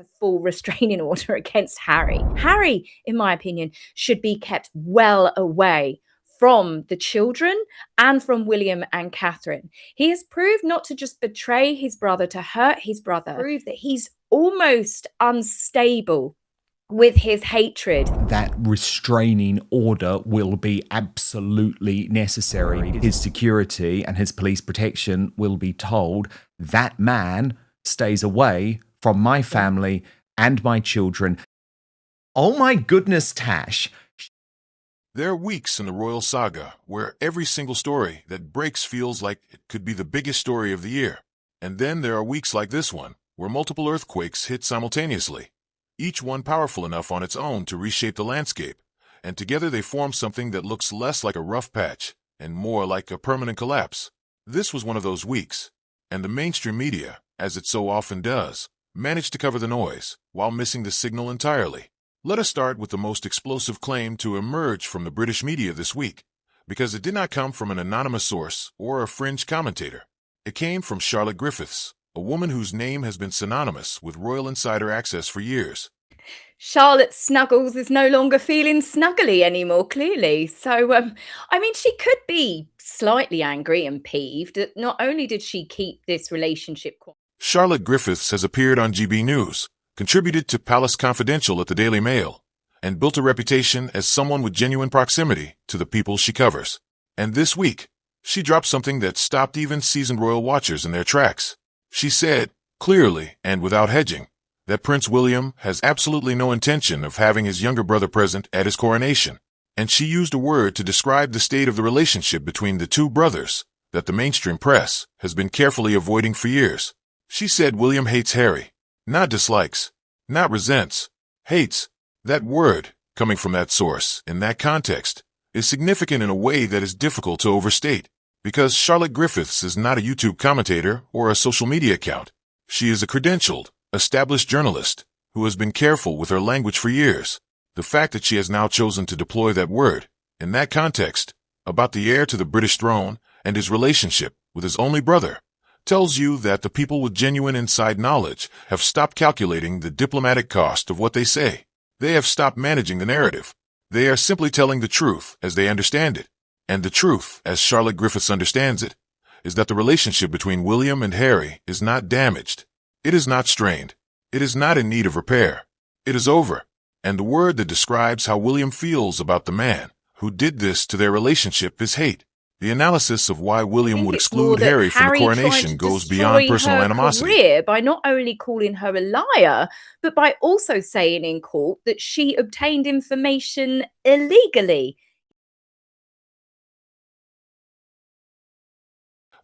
a full restraining order against Harry. Harry, in my opinion, should be kept well away from the children and from William and Catherine. He has proved not to just betray his brother, to hurt his brother, prove that he's almost unstable with his hatred. That restraining order will be absolutely necessary. His security and his police protection will be told that man stays away from my family and my children. Oh my goodness, Tash. There are weeks in the royal saga where every single story that breaks feels like it could be the biggest story of the year. And then there are weeks like this one, where multiple earthquakes hit simultaneously, each one powerful enough on its own to reshape the landscape, and together they form something that looks less like a rough patch and more like a permanent collapse. This was one of those weeks, and the mainstream media, as it so often does, managed to cover the noise while missing the signal entirely. Let us start with the most explosive claim to emerge from the British media this week, because it did not come from an anonymous source or a fringe commentator. It came from Charlotte Griffiths, a woman whose name has been synonymous with royal insider access for years. Charlotte Snuggles is no longer feeling snuggly anymore, clearly. So, she could be slightly angry and peeved that not only did she keep this relationship quiet. Charlotte Griffiths has appeared on GB News, contributed to Palace Confidential at the Daily Mail, and built a reputation as someone with genuine proximity to the people she covers. And this week, she dropped something that stopped even seasoned royal watchers in their tracks. She said, clearly and without hedging, that Prince William has absolutely no intention of having his younger brother present at his coronation. And she used a word to describe the state of the relationship between the two brothers that the mainstream press has been carefully avoiding for years. She said William hates Harry, not dislikes, not resents, hates. That word, coming from that source, in that context, is significant in a way that is difficult to overstate, because Charlotte Griffiths is not a YouTube commentator or a social media account. She is a credentialed, established journalist who has been careful with her language for years. The fact that she has now chosen to deploy that word, in that context, about the heir to the British throne and his relationship with his only brother, tells you that the people with genuine inside knowledge have stopped calculating the diplomatic cost of what they say. They have stopped managing the narrative. They are simply telling the truth as they understand it. And the truth, as Charlotte Griffiths understands it, is that the relationship between William and Harry is not damaged. It is not strained. It is not in need of repair. It is over. And the word that describes how William feels about the man who did this to their relationship is hate. The analysis of why William would exclude Harry from the coronation goes beyond personal animosity. Career by not only calling her a liar, but by also saying in court that she obtained information illegally.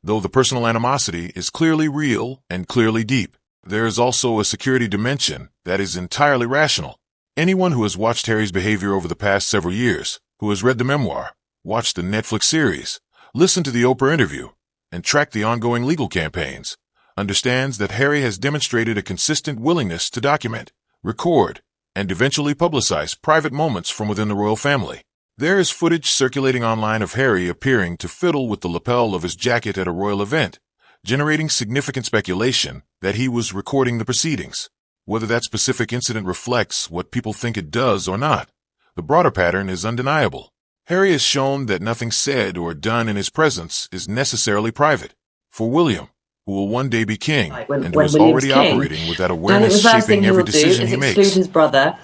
Though the personal animosity is clearly real and clearly deep, there is also a security dimension that is entirely rational. Anyone who has watched Harry's behavior over the past several years, who has read the memoir, watched the Netflix series, listened to the Oprah interview, and tracked the ongoing legal campaigns, understands that Harry has demonstrated a consistent willingness to document, record, and eventually publicize private moments from within the royal family. There is footage circulating online of Harry appearing to fiddle with the lapel of his jacket at a royal event, generating significant speculation that he was recording the proceedings. Whether that specific incident reflects what people think it does or not, the broader pattern is undeniable. Harry has shown that nothing said or done in his presence is necessarily private. For William, who will one day be king, and who is already operating with that awareness shaping every decision he makes. Exclude his brother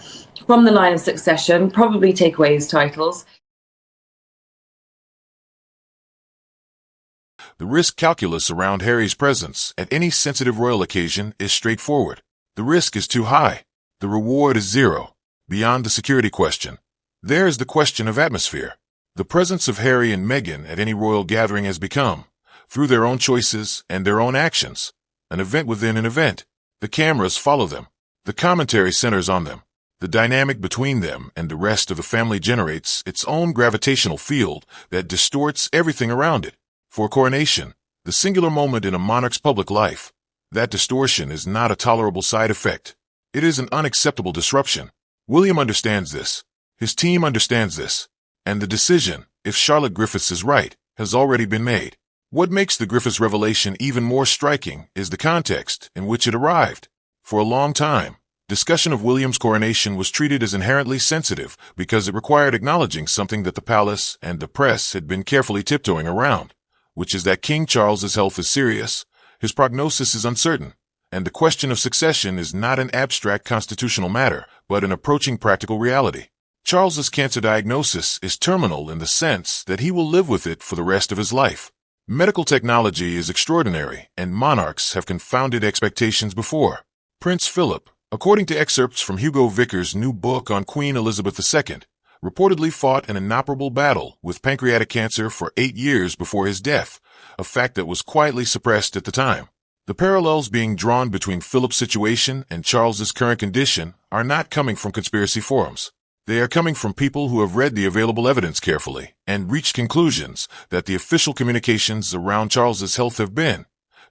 from the line of succession, probably take away his titles. The risk calculus around Harry's presence at any sensitive royal occasion is straightforward. The risk is too high. The reward is zero. Beyond the security question, there is the question of atmosphere. The presence of Harry and Meghan at any royal gathering has become, through their own choices and their own actions, an event within an event. The cameras follow them. The commentary centers on them. The dynamic between them and the rest of the family generates its own gravitational field that distorts everything around it. For a coronation, the singular moment in a monarch's public life, that distortion is not a tolerable side effect. It is an unacceptable disruption. William understands this. His team understands this. And the decision, if Charlotte Griffiths is right, has already been made. What makes the Griffiths revelation even more striking is the context in which it arrived. For a long time, Discussion of William's coronation was treated as inherently sensitive because it required acknowledging something that the palace and the press had been carefully tiptoeing around, which is that King Charles's health is serious, his prognosis is uncertain, and the question of succession is not an abstract constitutional matter, but an approaching practical reality. Charles's cancer diagnosis is terminal in the sense that he will live with it for the rest of his life. Medical technology is extraordinary, and monarchs have confounded expectations before. Prince Philip, according to excerpts from Hugo Vickers' new book on Queen Elizabeth II, reportedly fought an inoperable battle with pancreatic cancer for 8 years before his death, a fact that was quietly suppressed at the time. The parallels being drawn between Philip's situation and Charles's current condition are not coming from conspiracy forums. They are coming from people who have read the available evidence carefully and reached conclusions that the official communications around Charles's health have been,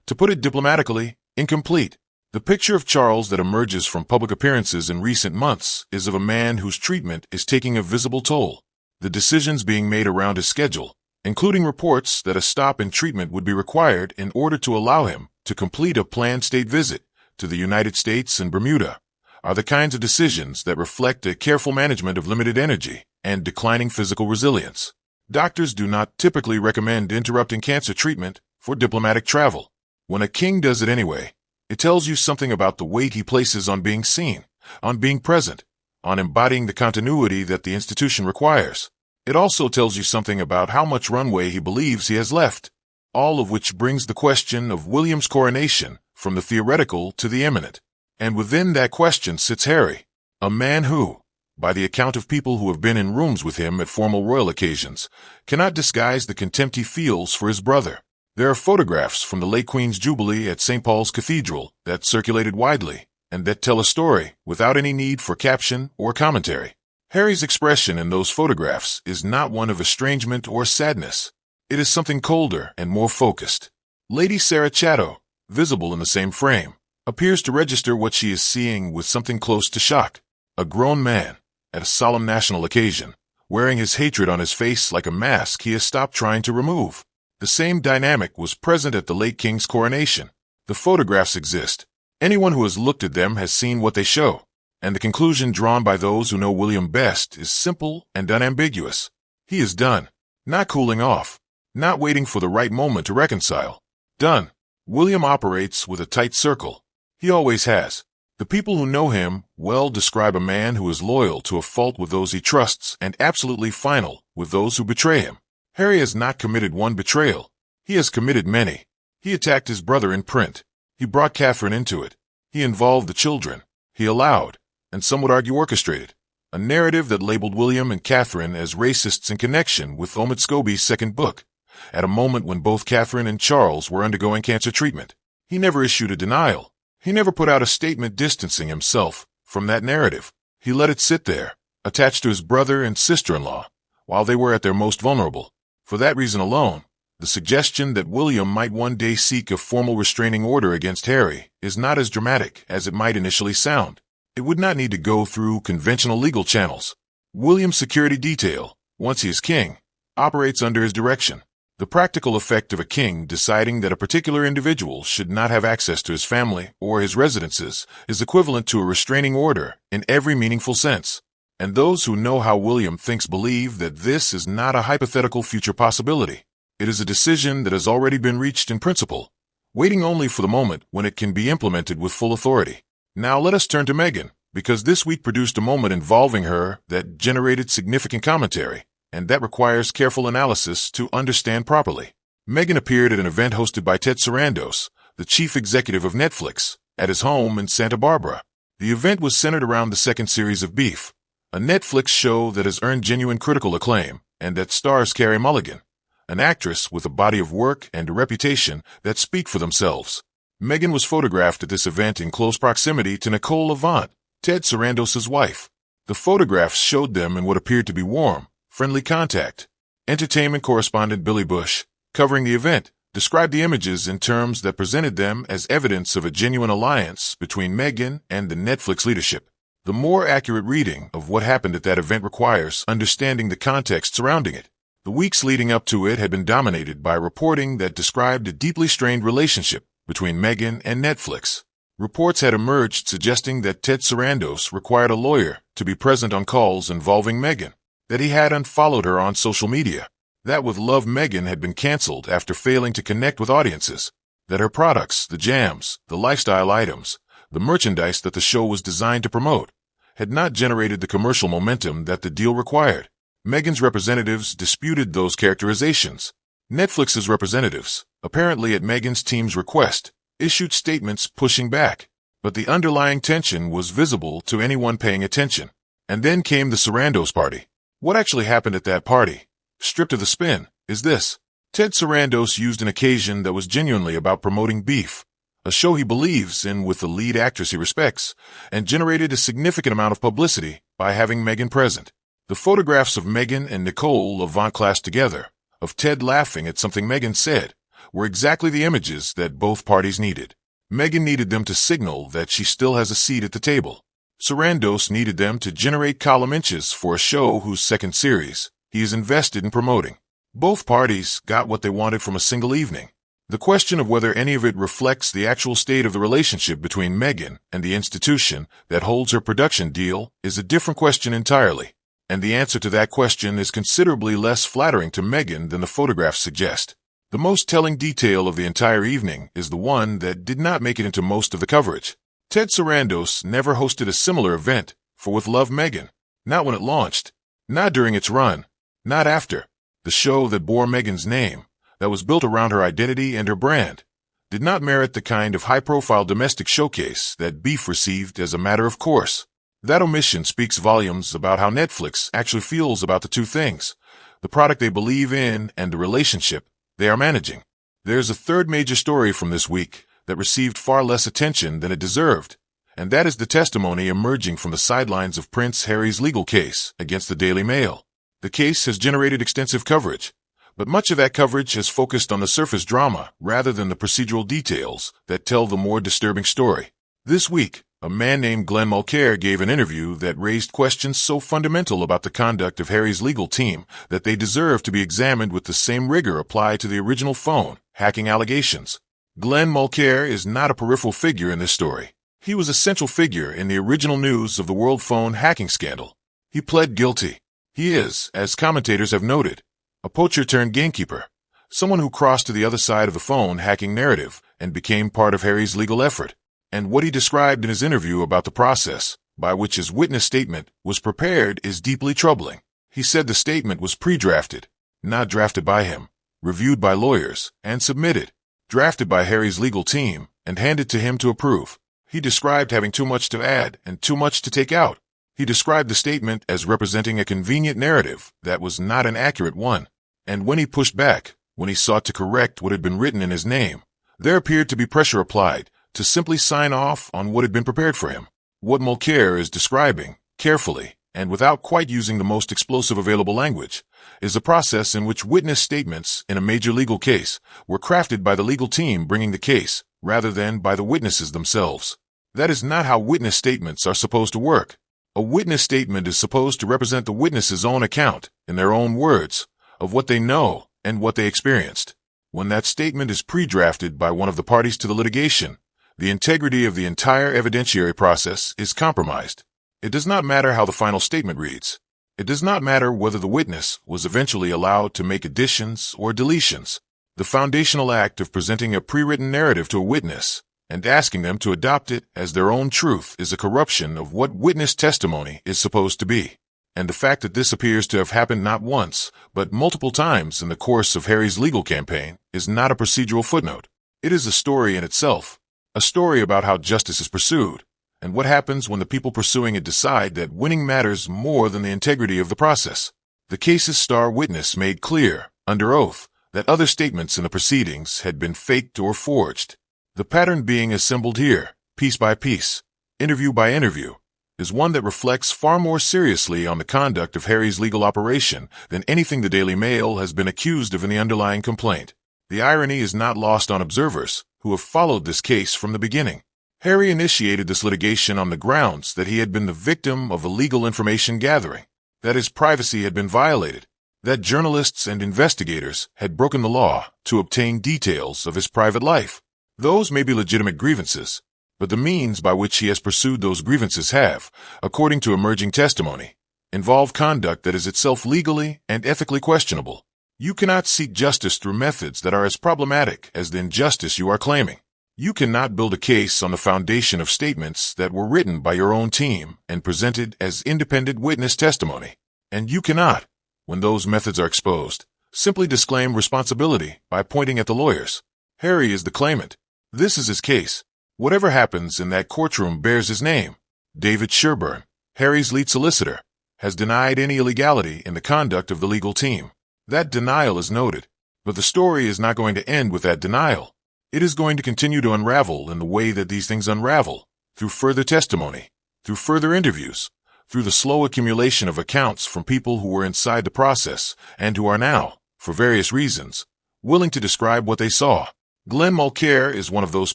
to put it diplomatically, incomplete. The picture of Charles that emerges from public appearances in recent months is of a man whose treatment is taking a visible toll. The decisions being made around his schedule, including reports that a stop in treatment would be required in order to allow him to complete a planned state visit to the United States and Bermuda, are the kinds of decisions that reflect a careful management of limited energy and declining physical resilience. Doctors do not typically recommend interrupting cancer treatment for diplomatic travel. When a king does it anyway, it tells you something about the weight he places on being seen, on being present, on embodying the continuity that the institution requires. It also tells you something about how much runway he believes he has left, all of which brings the question of William's coronation from the theoretical to the imminent. And within that question sits Harry, a man who, by the account of people who have been in rooms with him at formal royal occasions, cannot disguise the contempt he feels for his brother. There are photographs from the late Queen's Jubilee at St. Paul's Cathedral that circulated widely and that tell a story without any need for caption or commentary. Harry's expression in those photographs is not one of estrangement or sadness. It is something colder and more focused. Lady Sarah Chatto, visible in the same frame, appears to register what she is seeing with something close to shock. A grown man, at a solemn national occasion, wearing his hatred on his face like a mask he has stopped trying to remove. The same dynamic was present at the late king's coronation. The photographs exist. Anyone who has looked at them has seen what they show. And the conclusion drawn by those who know William best is simple and unambiguous. He is done. Not cooling off. Not waiting for the right moment to reconcile. Done. William operates with a tight circle. He always has. The people who know him well describe a man who is loyal to a fault with those he trusts and absolutely final with those who betray him. Harry has not committed one betrayal. He has committed many. He attacked his brother in print. He brought Catherine into it. He involved the children. He allowed, and some would argue orchestrated, a narrative that labeled William and Catherine as racists in connection with Omid Scobie's second book, at a moment when both Catherine and Charles were undergoing cancer treatment. He never issued a denial. He never put out a statement distancing himself from that narrative. He let it sit there, attached to his brother and sister-in-law, while they were at their most vulnerable. For that reason alone, the suggestion that William might one day seek a formal restraining order against Harry is not as dramatic as it might initially sound. It would not need to go through conventional legal channels. William's security detail, once he is king, operates under his direction. The practical effect of a king deciding that a particular individual should not have access to his family or his residences is equivalent to a restraining order in every meaningful sense. And those who know how William thinks believe that this is not a hypothetical future possibility. It is a decision that has already been reached in principle, waiting only for the moment when it can be implemented with full authority. Now let us turn to Meghan, because this week produced a moment involving her that generated significant commentary, and that requires careful analysis to understand properly. Meghan appeared at an event hosted by Ted Sarandos, the chief executive of Netflix, at his home in Santa Barbara. The event was centered around the second series of Beef, a Netflix show that has earned genuine critical acclaim and that stars Carey Mulligan, an actress with a body of work and a reputation that speak for themselves. Meghan was photographed at this event in close proximity to Nicole Levant, Ted Sarandos' wife. The photographs showed them in what appeared to be warm, friendly contact. Entertainment correspondent Billy Bush, covering the event, described the images in terms that presented them as evidence of a genuine alliance between Meghan and the Netflix leadership. The more accurate reading of what happened at that event requires understanding the context surrounding it. The weeks leading up to it had been dominated by reporting that described a deeply strained relationship between Meghan and Netflix. Reports had emerged suggesting that Ted Sarandos required a lawyer to be present on calls involving Meghan, that he had unfollowed her on social media, that With Love Meghan had been canceled after failing to connect with audiences, that her products, the jams, the lifestyle items, the merchandise that the show was designed to promote, had not generated the commercial momentum that the deal required. Meghan's representatives disputed those characterizations. Netflix's representatives, apparently at Meghan's team's request, issued statements pushing back, but the underlying tension was visible to anyone paying attention. And then came the Sarandos party. What actually happened at that party, stripped of the spin, is this. Ted Sarandos used an occasion that was genuinely about promoting Beef, a show he believes in with the lead actress he respects, and generated a significant amount of publicity by having Meghan present. The photographs of Meghan and Nicole avant class together, of Ted laughing at something Meghan said, were exactly the images that both parties needed. Meghan needed them to signal that she still has a seat at the table. Sarandos needed them to generate column inches for a show whose second series he is invested in promoting. Both parties got what they wanted from a single evening. The question of whether any of it reflects the actual state of the relationship between Meghan and the institution that holds her production deal is a different question entirely, and the answer to that question is considerably less flattering to Meghan than the photographs suggest. The most telling detail of the entire evening is the one that did not make it into most of the coverage. Ted Sarandos never hosted a similar event for With Love Meghan, not when it launched, not during its run, not after. The show that bore Meghan's name, that was built around her identity and her brand, did not merit the kind of high-profile domestic showcase that Beef received as a matter of course. That omission speaks volumes about how Netflix actually feels about the two things, the product they believe in and the relationship they are managing. There's a third major story from this week that received far less attention than it deserved, and that is the testimony emerging from the sidelines of Prince Harry's legal case against the Daily Mail. The case has generated extensive coverage, but much of that coverage has focused on the surface drama rather than the procedural details that tell the more disturbing story. This week, a man named Glenn Mulcair gave an interview that raised questions so fundamental about the conduct of Harry's legal team that they deserve to be examined with the same rigor applied to the original phone hacking allegations. Glenn Mulcair is not a peripheral figure in this story. He was a central figure in the original news of the World Phone hacking scandal. He pled guilty. He is, as commentators have noted, a poacher turned gamekeeper, someone who crossed to the other side of the phone hacking narrative and became part of Harry's legal effort. And what he described in his interview about the process by which his witness statement was prepared is deeply troubling. He said the statement was pre-drafted, not drafted by him, reviewed by lawyers, and submitted, drafted by Harry's legal team, and handed to him to approve. He described having too much to add and too much to take out. He described the statement as representing a convenient narrative that was not an accurate one. And when he pushed back, when he sought to correct what had been written in his name, there appeared to be pressure applied to simply sign off on what had been prepared for him. What Mulcair is describing, carefully, and without quite using the most explosive available language, is a process in which witness statements in a major legal case were crafted by the legal team bringing the case, rather than by the witnesses themselves. That is not how witness statements are supposed to work. A witness statement is supposed to represent the witness's own account, in their own words, of what they know and what they experienced. When that statement is pre-drafted by one of the parties to the litigation, the integrity of the entire evidentiary process is compromised. It does not matter how the final statement reads. It does not matter whether the witness was eventually allowed to make additions or deletions. The foundational act of presenting a pre-written narrative to a witness and asking them to adopt it as their own truth is a corruption of what witness testimony is supposed to be. And the fact that this appears to have happened not once, but multiple times in the course of Harry's legal campaign is not a procedural footnote. It is a story in itself. A story about how justice is pursued, and what happens when the people pursuing it decide that winning matters more than the integrity of the process. The case's star witness made clear, under oath, that other statements in the proceedings had been faked or forged. The pattern being assembled here, piece by piece, interview by interview, is one that reflects far more seriously on the conduct of Harry's legal operation than anything the Daily Mail has been accused of in the underlying complaint. The irony is not lost on observers who have followed this case from the beginning. Harry initiated this litigation on the grounds that he had been the victim of illegal information gathering, that his privacy had been violated, that journalists and investigators had broken the law to obtain details of his private life. Those may be legitimate grievances, but the means by which he has pursued those grievances have, according to emerging testimony, involved conduct that is itself legally and ethically questionable. You cannot seek justice through methods that are as problematic as the injustice you are claiming. You cannot build a case on the foundation of statements that were written by your own team and presented as independent witness testimony. And you cannot, when those methods are exposed, simply disclaim responsibility by pointing at the lawyers. Harry is the claimant. This is his case. Whatever happens in that courtroom bears his name. David Sherburne, Harry's lead solicitor, has denied any illegality in the conduct of the legal team. That denial is noted, but the story is not going to end with that denial. It is going to continue to unravel in the way that these things unravel, through further testimony, through further interviews, through the slow accumulation of accounts from people who were inside the process and who are now, for various reasons, willing to describe what they saw. Glenn Mulcair is one of those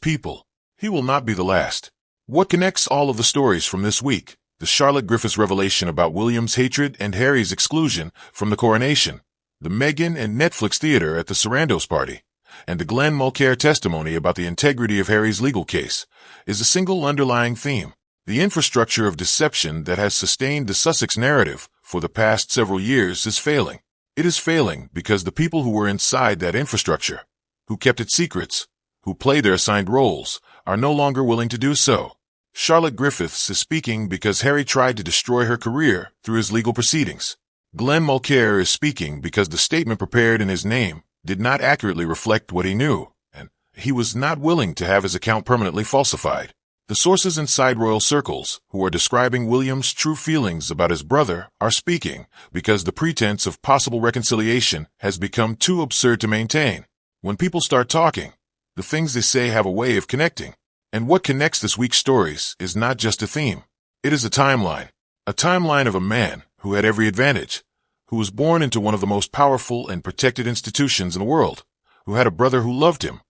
people. He will not be the last. What connects all of the stories from this week? The Charlotte Griffiths revelation about William's hatred and Harry's exclusion from the coronation, the Meghan and Netflix theater at the Sarandos party, and the Glenn Mulcair testimony about the integrity of Harry's legal case, is a single underlying theme. The infrastructure of deception that has sustained the Sussex narrative for the past several years is failing. It is failing because the people who were inside that infrastructure, who kept its secrets, who played their assigned roles, are no longer willing to do so. Charlotte Griffiths is speaking because Harry tried to destroy her career through his legal proceedings. Glenn Mulcair is speaking because the statement prepared in his name did not accurately reflect what he knew, and he was not willing to have his account permanently falsified. The sources inside royal circles who are describing William's true feelings about his brother are speaking because the pretense of possible reconciliation has become too absurd to maintain. When people start talking, the things they say have a way of connecting. And what connects this week's stories is not just a theme. It is a timeline of a man who had every advantage, who was born into one of the most powerful and protected institutions in the world, who had a brother who loved him,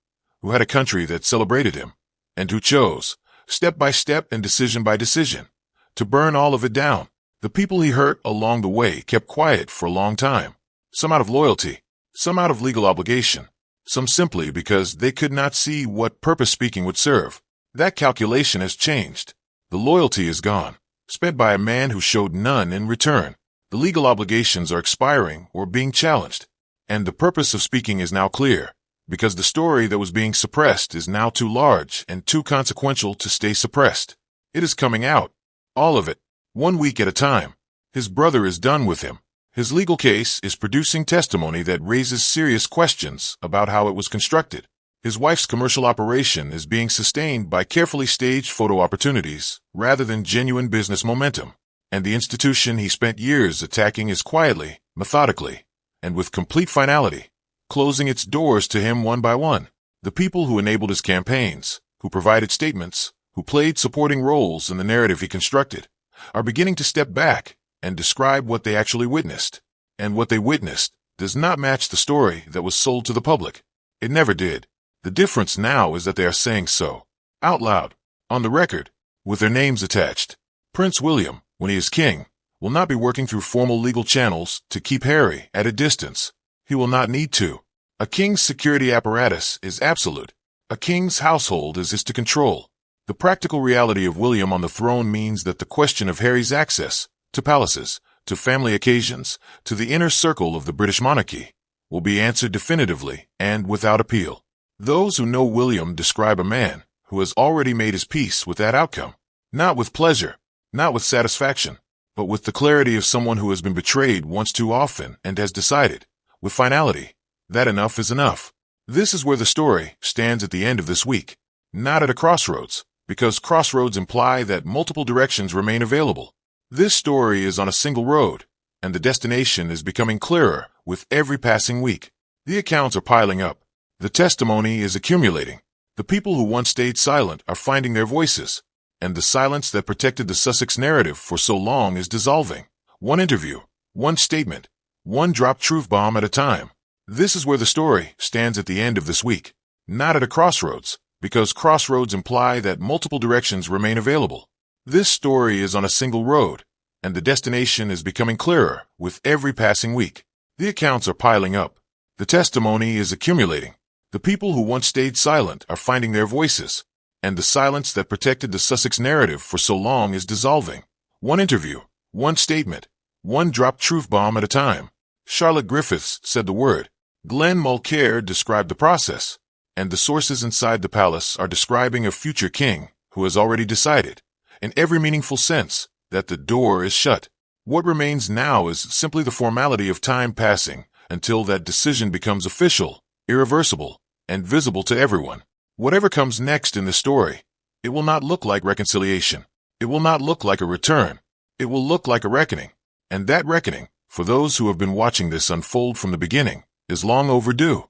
who had a country that celebrated him, and who chose, step by step and decision by decision, to burn all of it down. The people he hurt along the way kept quiet for a long time, some out of loyalty, some out of legal obligation, some simply because they could not see what purpose speaking would serve. That calculation has changed. The loyalty is gone, spent by a man who showed none in return. The legal obligations are expiring or being challenged, and the purpose of speaking is now clear, because the story that was being suppressed is now too large and too consequential to stay suppressed. It is coming out, all of it, 1 week at a time. His brother is done with him. His legal case is producing testimony that raises serious questions about how it was constructed. His wife's commercial operation is being sustained by carefully staged photo opportunities rather than genuine business momentum. And the institution he spent years attacking is quietly, methodically, and with complete finality, closing its doors to him one by one. The people who enabled his campaigns, who provided statements, who played supporting roles in the narrative he constructed, are beginning to step back and describe what they actually witnessed. And what they witnessed does not match the story that was sold to the public. It never did. The difference now is that they are saying so, out loud, on the record, with their names attached. Prince William, when he is king, will not be working through formal legal channels to keep Harry at a distance. He will not need to. A king's security apparatus is absolute. A king's household is his to control. The practical reality of William on the throne means that the question of Harry's access to palaces, to family occasions, to the inner circle of the British monarchy, will be answered definitively and without appeal. Those who know William describe a man who has already made his peace with that outcome, not with pleasure, not with satisfaction, but with the clarity of someone who has been betrayed once too often and has decided, with finality, that enough is enough. This is where the story stands at the end of this week, not at a crossroads, because crossroads imply that multiple directions remain available. This story is on a single road, and the destination is becoming clearer with every passing week. The accounts are piling up. The testimony is accumulating. The people who once stayed silent are finding their voices, and the silence that protected the Sussex narrative for so long is dissolving. One interview, one statement, one dropped truth bomb at a time. This is where the story stands at the end of this week, not at a crossroads, because crossroads imply that multiple directions remain available. This story is on a single road, and the destination is becoming clearer with every passing week. The accounts are piling up. The testimony is accumulating. The people who once stayed silent are finding their voices, and the silence that protected the Sussex narrative for so long is dissolving. One interview, one statement, one dropped truth bomb at a time. Charlotte Griffiths said the word. Glenn Mulcair described the process, and the sources inside the palace are describing a future king who has already decided, in every meaningful sense, that the door is shut. What remains now is simply the formality of time passing until that decision becomes official, irreversible, and visible to everyone. Whatever comes next in the story, it will not look like reconciliation. It will not look like a return. It will look like a reckoning. And that reckoning, for those who have been watching this unfold from the beginning, is long overdue.